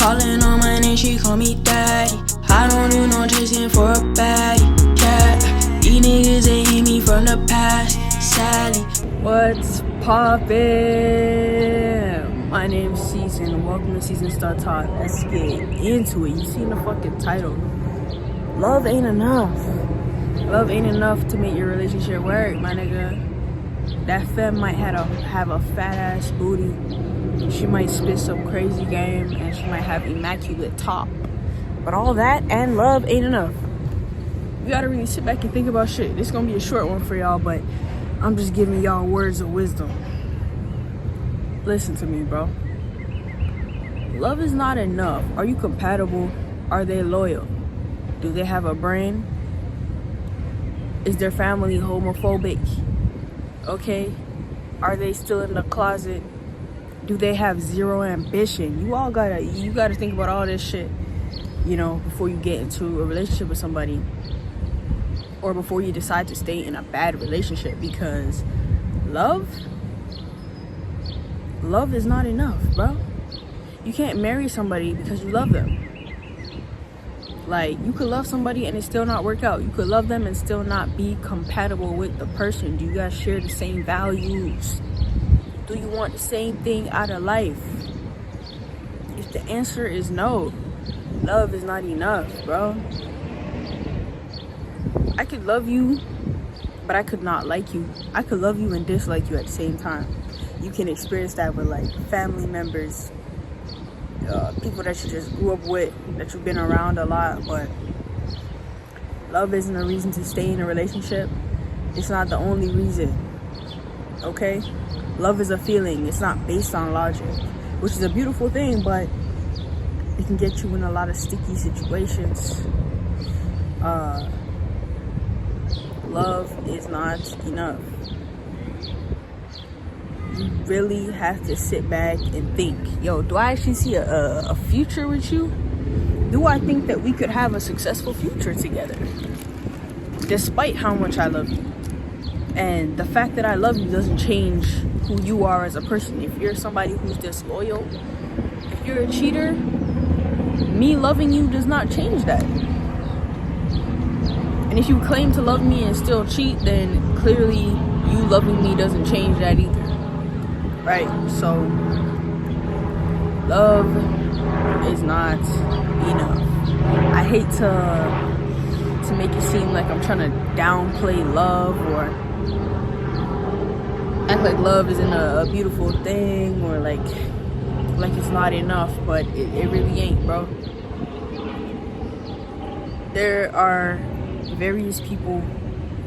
Calling on my name, she call me daddy. I don't do no chasing for a baddie, yeah. These niggas, they hate me from the past, sadly. What's poppin'? My name's Season. Welcome to Season Star Talk. Let's get into it. You seen the fucking title. Love ain't enough. Love ain't enough to make your relationship work, my nigga. That femme might have a fat ass booty. She might spit some crazy game, and she might have immaculate top. But all that and love ain't enough. You gotta really sit back and think about shit. This gonna be a short one for y'all, but I'm just giving y'all words of wisdom. Listen to me, bro. Love is not enough. Are you compatible? Are they loyal? Do they have a brain? Is their family homophobic? Okay. Are they still in the closet? Do they have zero ambition? You gotta think about all this shit, you know, before you get into a relationship with somebody, or before you decide to stay in a bad relationship, because love is not enough, bro. You can't marry somebody because you love them. Like, you could love somebody and it still not work out. You could love them and still not be compatible with the person. Do you guys share the same values? Do you want the same thing out of life? If the answer is no, love is not enough, bro. I could love you, but I could not like you. I could love you and dislike you at the same time. You can experience that with like family members, people that you just grew up with, that you've been around a lot. But love isn't a reason to stay in a relationship. It's not the only reason, okay? Love is a feeling. It's not based on logic, which is a beautiful thing, but it can get you in a lot of sticky situations. Love is not enough. You really have to sit back and think, yo, do I actually see a future with you? Do I think that we could have a successful future together? Despite how much I love you. And the fact that I love you doesn't change who you are as a person. If you're somebody who's disloyal, if you're a cheater, me loving you does not change that. And if you claim to love me and still cheat, then clearly you loving me doesn't change that either. Right? So, love is not enough. I hate to make it seem like I'm trying to downplay love or act like love isn't a beautiful thing, or like it's not enough, but it really ain't, bro. There are various people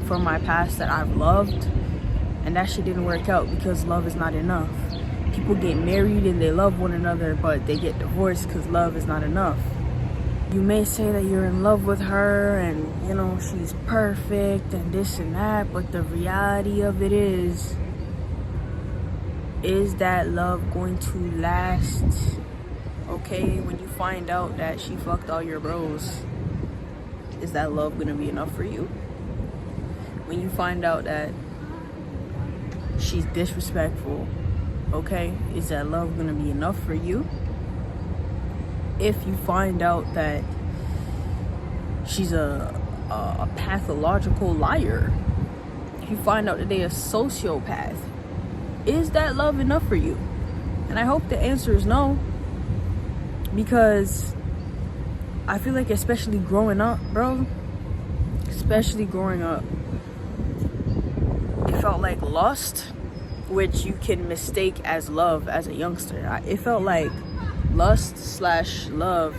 from my past that I've loved, and that shit didn't work out because love is not enough. People get married and they love one another, but they get divorced because love is not enough. You may say that you're in love with her and, you know, she's perfect and this and that, but the reality of it is that love going to last? Okay, when you find out that she fucked all your bros, is that love gonna be enough for you? When you find out that she's disrespectful, okay, is that love gonna be enough for you? If you find out that she's a pathological liar, if you find out that they're a sociopath, is that love enough for you? And I hope the answer is no, because I feel like, especially growing up, bro, it felt like lust, which you can mistake as love as a youngster. It felt like lust/love.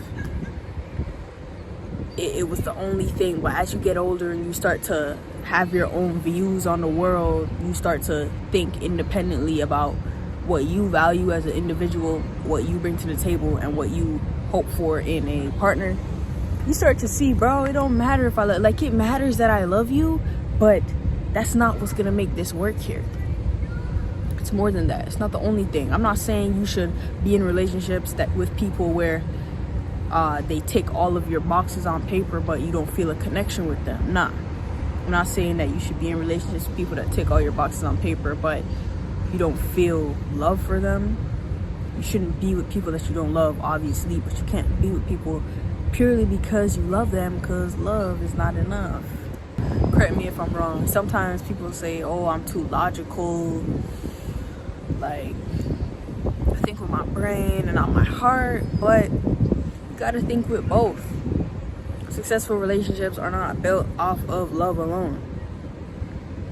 It was the only thing. But as you get older and you start to have your own views on the world, you start to think independently about what you value as an individual, what you bring to the table, and what you hope for in a partner. You start to see, bro, it don't matter if like it matters that I love you, but that's not what's gonna make this work here. It's more than that. It's not the only thing. I'm not saying you should be in relationships with people where they tick all of your boxes on paper, but you don't feel a connection with them. Nah. I'm not saying that you should be in relationships with people that tick all your boxes on paper, but you don't feel love for them. You shouldn't be with people that you don't love, obviously, but you can't be with people purely because you love them, because love is not enough. Correct me if I'm wrong. Sometimes people say, oh, I'm too logical. Like, I think with my brain and not my heart, but you gotta think with both. Successful relationships are not built off of love alone.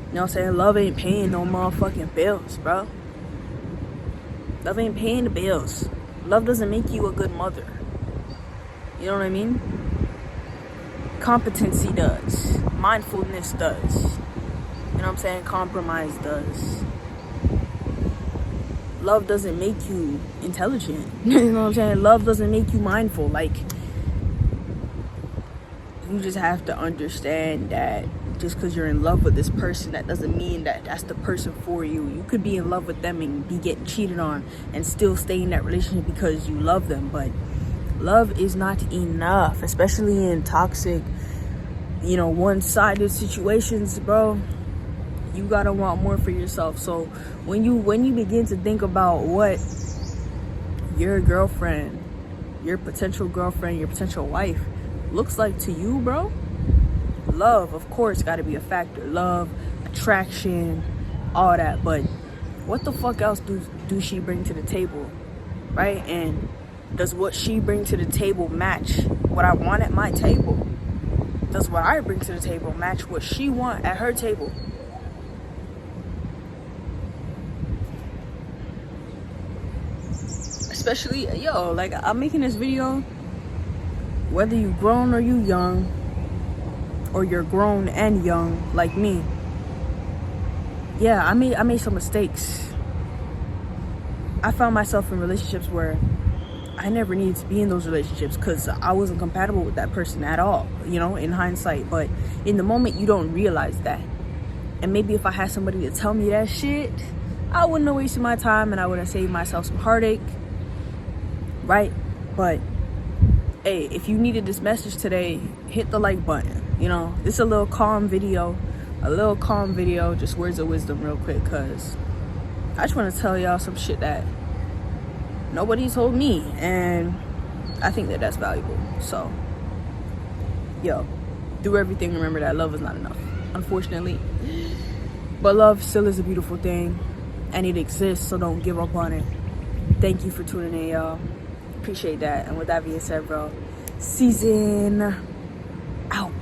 You know what I'm saying? Love ain't paying no motherfucking bills, bro. Love ain't paying the bills. Love doesn't make you a good mother. You know what I mean? Competency does. Mindfulness does. You know what I'm saying? Compromise does. Love doesn't make you intelligent. You know what I'm saying? Love doesn't make you mindful. Like, you just have to understand that just because you're in love with this person, that doesn't mean that that's the person for you. You could be in love with them and be getting cheated on and still stay in that relationship because you love them. But love is not enough, especially in toxic, one-sided situations, bro. You gotta want more for yourself. So when you begin to think about what your girlfriend, your potential girlfriend, your potential wife looks like to you, bro, love, of course, got to be a factor. Love, attraction, all that. But what the fuck else do she bring to the table, right? And does what she bring to the table match what I want at my table? Does what I bring to the table match what she want at her table? Especially, like, I'm making this video, whether you grown or you young, or you're grown and young like me. Yeah, I made some mistakes. I found myself in relationships where I never needed to be in those relationships because I wasn't compatible with that person at all, in hindsight. But in the moment, you don't realize that. And maybe if I had somebody to tell me that shit, I wouldn't have wasted my time and I would have saved myself some heartache, right? But hey, if you needed this message today, hit the like button. This is a little calm video, just words of wisdom real quick, because I just want to tell y'all some shit that nobody told me, and I think that that's valuable. So, do everything. Remember that love is not enough, unfortunately, but love still is a beautiful thing, and it exists, so don't give up on it. Thank you for tuning in, y'all. Appreciate that. And with that being said, bro, season out.